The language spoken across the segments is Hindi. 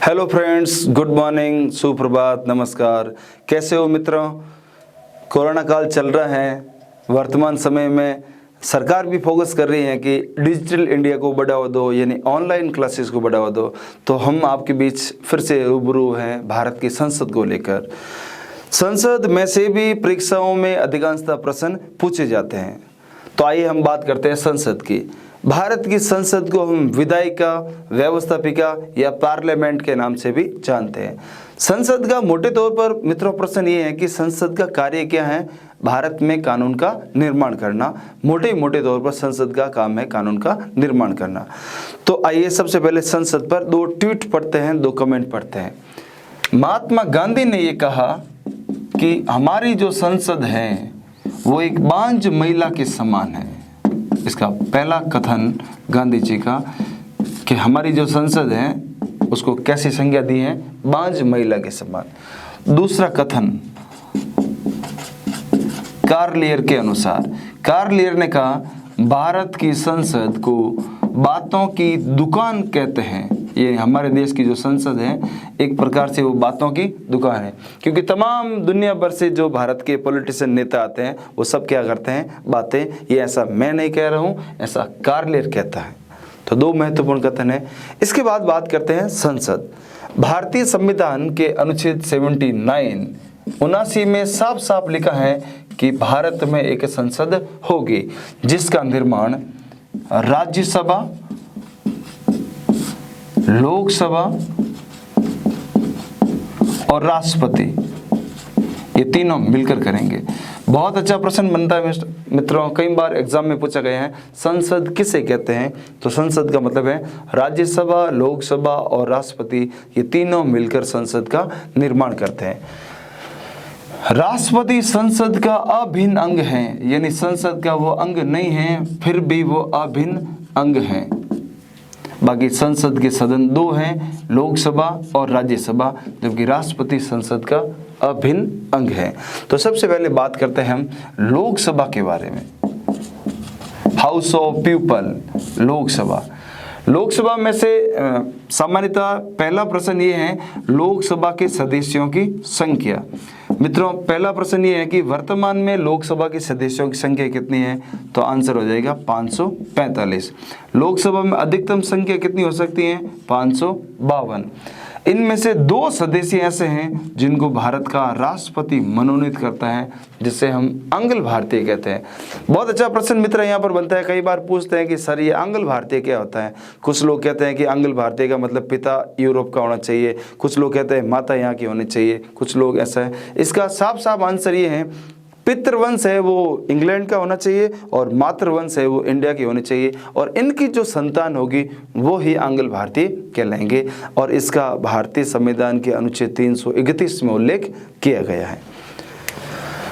हेलो फ्रेंड्स, गुड मॉर्निंग, सुप्रभात, नमस्कार। कैसे हो मित्रों? कोरोना काल चल रहा है। वर्तमान समय में सरकार भी फोकस कर रही है कि डिजिटल इंडिया को बढ़ावा दो, यानी ऑनलाइन क्लासेस को बढ़ावा दो। तो हम आपके बीच फिर से रूबरू हैं भारत की संसद को लेकर। संसद में से भी परीक्षाओं में अधिकांशतः प्रश्न पूछे जाते हैं। तो आइए हम बात करते हैं संसद की। भारत की संसद को हम विधायिका, व्यवस्थापिका या पार्लियामेंट के नाम से भी जानते हैं। संसद का मोटे तौर पर मित्रों प्रश्न ये है कि संसद का कार्य क्या है? भारत में कानून का निर्माण करना। मोटे तौर पर संसद का काम है कानून का निर्माण करना। तो आइए सबसे पहले संसद पर दो ट्वीट पढ़ते हैं, दो कमेंट पढ़ते हैं। महात्मा गांधी ने ये कहा कि हमारी जो संसद है वो एक बांझ महिला के समान है। इसका पहला कथन गांधी जी का कि हमारी जो संसद है उसको कैसी संज्ञा दी है? बांझ महिला के समान। दूसरा कथन कार्लियर के अनुसार, कार्लियर ने कहा भारत की संसद को बातों की दुकान कहते हैं। ये हमारे देश की जो संसद है एक प्रकार से वो बातों की दुकान है, क्योंकि तमाम दुनिया भर से जो भारत के पॉलिटिशियन नेता आते हैं वो सब क्या करते हैं? बातें। ये ऐसा मैं नहीं कह रहा हूँ, ऐसा कार्लियर कहता है। तो दो महत्वपूर्ण कथन है। इसके बाद बात करते हैं संसद। भारतीय संविधान के अनुच्छेद 79 में साफ साफ लिखा है कि भारत में एक संसद होगी जिसका निर्माण राज्यसभा, लोकसभा और राष्ट्रपति ये तीनों मिलकर करेंगे। बहुत अच्छा प्रश्न बनता है मित्रों, कई बार एग्जाम में पूछा गया है संसद किसे कहते हैं? तो संसद का मतलब है राज्यसभा, लोकसभा और राष्ट्रपति, ये तीनों मिलकर संसद का निर्माण करते हैं। राष्ट्रपति संसद का अभिन्न अंग है, यानी संसद का वो अंग नहीं है फिर भी वो अभिन्न अंग है। बाकी संसद के सदन दो हैं, लोकसभा और राज्यसभा, जबकि राष्ट्रपति संसद का अभिन्न अंग है। तो सबसे पहले बात करते हैं हम लोकसभा के बारे में। House of people, Lok Sabha. Lok Sabha में से सामान्यतः पहला प्रश्न ये है लोकसभा के सदस्यों की संख्या। मित्रों पहला प्रश्न ये है कि वर्तमान में लोकसभा के सदस्यों की संख्या कितनी है? तो आंसर हो जाएगा 545। लोकसभा में अधिकतम संख्या कितनी हो सकती है? 552। इनमें से दो सदस्य ऐसे हैं जिनको भारत का राष्ट्रपति मनोनीत करता है, जिसे हम आंग्ल भारतीय कहते हैं। बहुत अच्छा प्रश्न मित्र यहाँ पर बनता है। कई बार पूछते हैं कि सर ये आंग्ल भारतीय क्या होता है? कुछ लोग कहते हैं कि आंग्ल भारतीय का मतलब पिता यूरोप का होना चाहिए, कुछ लोग कहते हैं माता यहाँ की होनी चाहिए, कुछ लोग ऐसा है। इसका साफ साफ आंसर ये है पितृवंश है वो इंग्लैंड का होना चाहिए और मातृवंश है वो इंडिया की होनी चाहिए, और इनकी जो संतान होगी वो ही आंग्ल भारतीय कहलाएंगे। और इसका भारतीय संविधान के अनुच्छेद 331 में उल्लेख किया गया है।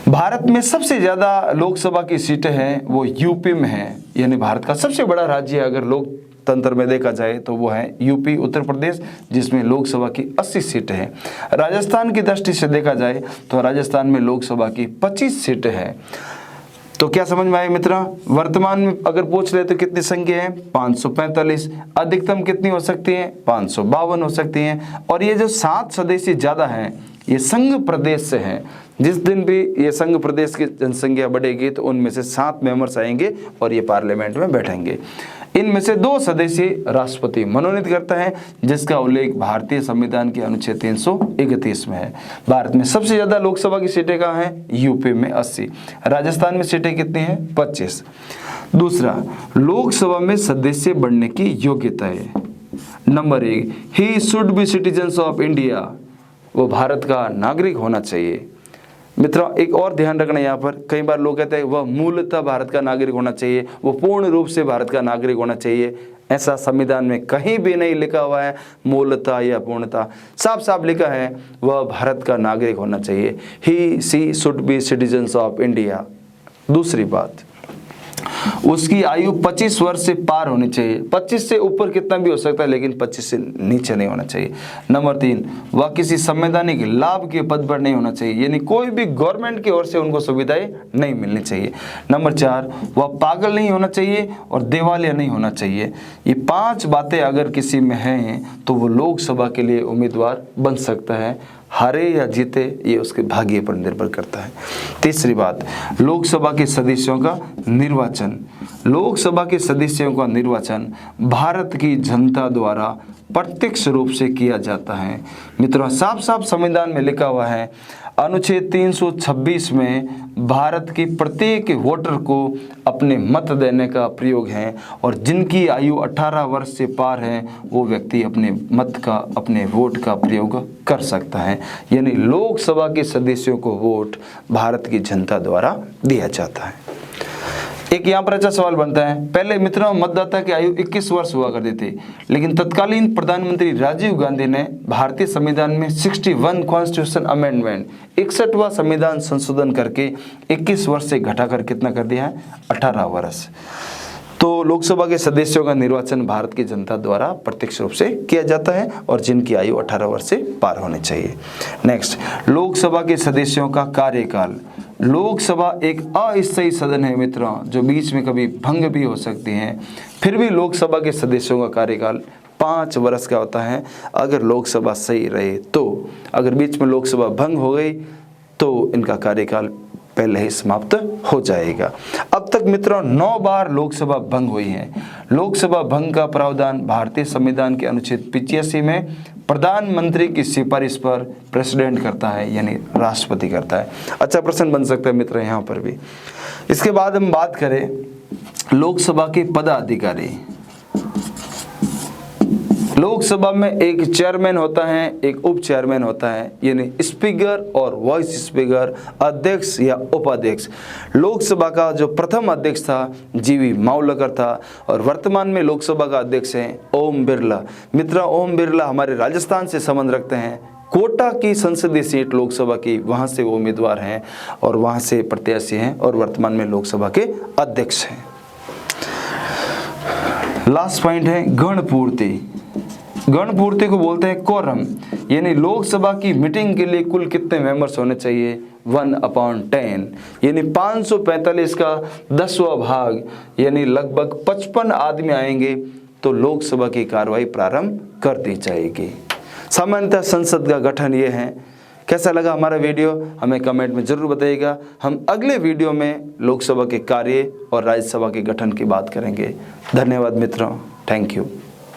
भारत में सबसे ज्यादा लोकसभा की सीटें हैं वो यूपी में है, यानी भारत का सबसे बड़ा राज्य अगर लोकतंत्र में देखा जाए तो वो है यूपी, उत्तर प्रदेश, जिसमें लोकसभा की 80 सीटें हैं। राजस्थान की दृष्टि से देखा जाए तो राजस्थान में लोकसभा की 25 सीटें हैं। तो क्या समझ में आए मित्रों? वर्तमान में अगर पूछ रहे तो कितनी संख्या है? 545। अधिकतम कितनी हो सकती है? 552 हो सकती हैं। और ये जो 7 सदस्य ज्यादा हैं ये संघ प्रदेश से हैं। जिस दिन भी ये संघ प्रदेश की जनसंख्या बढ़ेगी तो उनमें से 7 मेंबर्स आएंगे और ये पार्लियामेंट में बैठेंगे। इनमें से 2 सदस्य राष्ट्रपति मनोनीत करता है, जिसका उल्लेख भारतीय संविधान के अनुच्छेद 331 में है। भारत में सबसे ज्यादा लोकसभा की सीटें कहाँ हैं? यूपी में 80। राजस्थान में सीटें कितनी हैं? 25। दूसरा, लोकसभा में सदस्य बनने की योग्यता है। Number 1, he should be citizen of India, वो भारत का नागरिक होना चाहिए। मित्रों एक और ध्यान रखना यहाँ पर, कई बार लोग कहते हैं वह मूलतः भारत का नागरिक होना चाहिए, वो पूर्ण रूप से भारत का नागरिक होना चाहिए। ऐसा संविधान में कहीं भी नहीं लिखा हुआ है मूलतः या पूर्णतः। साफ साफ लिखा है वह भारत का नागरिक होना चाहिए। He she should be citizens of India. दूसरी बात, उसकी आयु 25 वर्ष से पार होनी चाहिए। 25 से ऊपर कितना भी हो सकता है, लेकिन 25 से नीचे नहीं होना चाहिए। नंबर 3, वह किसी संवैधानिक लाभ के पद पर नहीं होना चाहिए, यानी कोई भी गवर्नमेंट की ओर से उनको सुविधाएं नहीं मिलनी चाहिए। नंबर 4, वह पागल नहीं होना चाहिए और दिवालिया नहीं होना चाहिए। ये 5 बातें अगर किसी में हैं तो वो लोकसभा के लिए उम्मीदवार बन सकता है। हारे या जीते ये उसके भाग्य पर निर्भर करता है। तीसरी बात, लोकसभा के सदस्यों का निर्वाचन। लोकसभा के सदस्यों का निर्वाचन भारत की जनता द्वारा प्रत्यक्ष रूप से किया जाता है। मित्रों, साफ साफ संविधान में लिखा हुआ है, अनुच्छेद 326 में भारत के प्रत्येक वोटर को अपने मत देने का प्रयोग है, और जिनकी आयु 18 वर्ष से पार है वो व्यक्ति अपने मत का, अपने वोट का प्रयोग कर सकता है। यानी लोकसभा के सदस्यों को वोट भारत की जनता द्वारा दिया जाता है। एक यहाँ पर अच्छा सवाल बनता है, पहले मित्रों मतदाता की आयु 21 वर्ष हुआ करती थी, लेकिन तत्कालीन प्रधानमंत्री राजीव गांधी ने भारतीय संविधान में 61 कॉन्स्टिट्यूशन अमेंडमेंट 61वां संविधान संशोधन करके 21 वर्ष से घटाकर कितना कर दिया है, 18 वर्ष। तो लोकसभा के सदस्यों का निर्वाचन भारत की जनता द्वारा प्रत्यक्ष रूप से किया जाता है, और जिनकी आयु 18 वर्ष से पार होनी चाहिए। नेक्स्ट, लोकसभा के सदस्यों का कार्यकाल। लोकसभा एक अस्थायी सदन है मित्रों, जो बीच में कभी भंग भी हो सकती हैं। फिर भी लोकसभा के सदस्यों का कार्यकाल 5 वर्ष का होता है, अगर लोकसभा सही रहे तो। अगर बीच में लोकसभा भंग हो गई तो इनका कार्यकाल पहले ही समाप्त हो जाएगा। अब तक मित्रों 9 बार लोकसभा भंग हुई है। लोकसभा भंग का प्रावधान भारतीय संविधान के अनुच्छेद 85 में प्रधानमंत्री की सिफारिश पर प्रेसिडेंट करता है, यानी राष्ट्रपति करता है। अच्छा प्रश्न बन सकता है मित्र यहाँ पर भी। इसके बाद हम बात करें लोकसभा के पदाधिकारी। लोकसभा में एक चेयरमैन होता है, एक उप चेयरमैन होता है, यानी स्पीकर और वाइस स्पीकर, अध्यक्ष या उपाध्यक्ष। लोकसभा का जो प्रथम अध्यक्ष था जीवी मावलकर था, और वर्तमान में लोकसभा का अध्यक्ष हैं ओम बिरला। मित्रों, ओम बिरला हमारे राजस्थान से संबंध रखते हैं। कोटा की संसदीय सीट लोकसभा की, वहां से वो उम्मीदवार हैं और वहां से प्रत्याशी हैं, और वर्तमान में लोकसभा के अध्यक्ष हैं। लास्ट पॉइंट है गणपूर्ति। गणपूर्ति को बोलते हैं कोरम, यानी लोकसभा की मीटिंग के लिए कुल कितने मेंबर्स होने चाहिए, 1/10, यानी 545 का 10वां भाग, यानी लगभग 55 आदमी आएंगे तो लोकसभा की कार्रवाई प्रारंभ कर दी जाएगी। सामान्यतः संसद का गठन ये है। कैसा लगा हमारा वीडियो हमें कमेंट में जरूर बताइएगा। हम अगले वीडियो में लोकसभा के कार्य और राज्यसभा के गठन की बात करेंगे। धन्यवाद मित्रों, थैंक यू।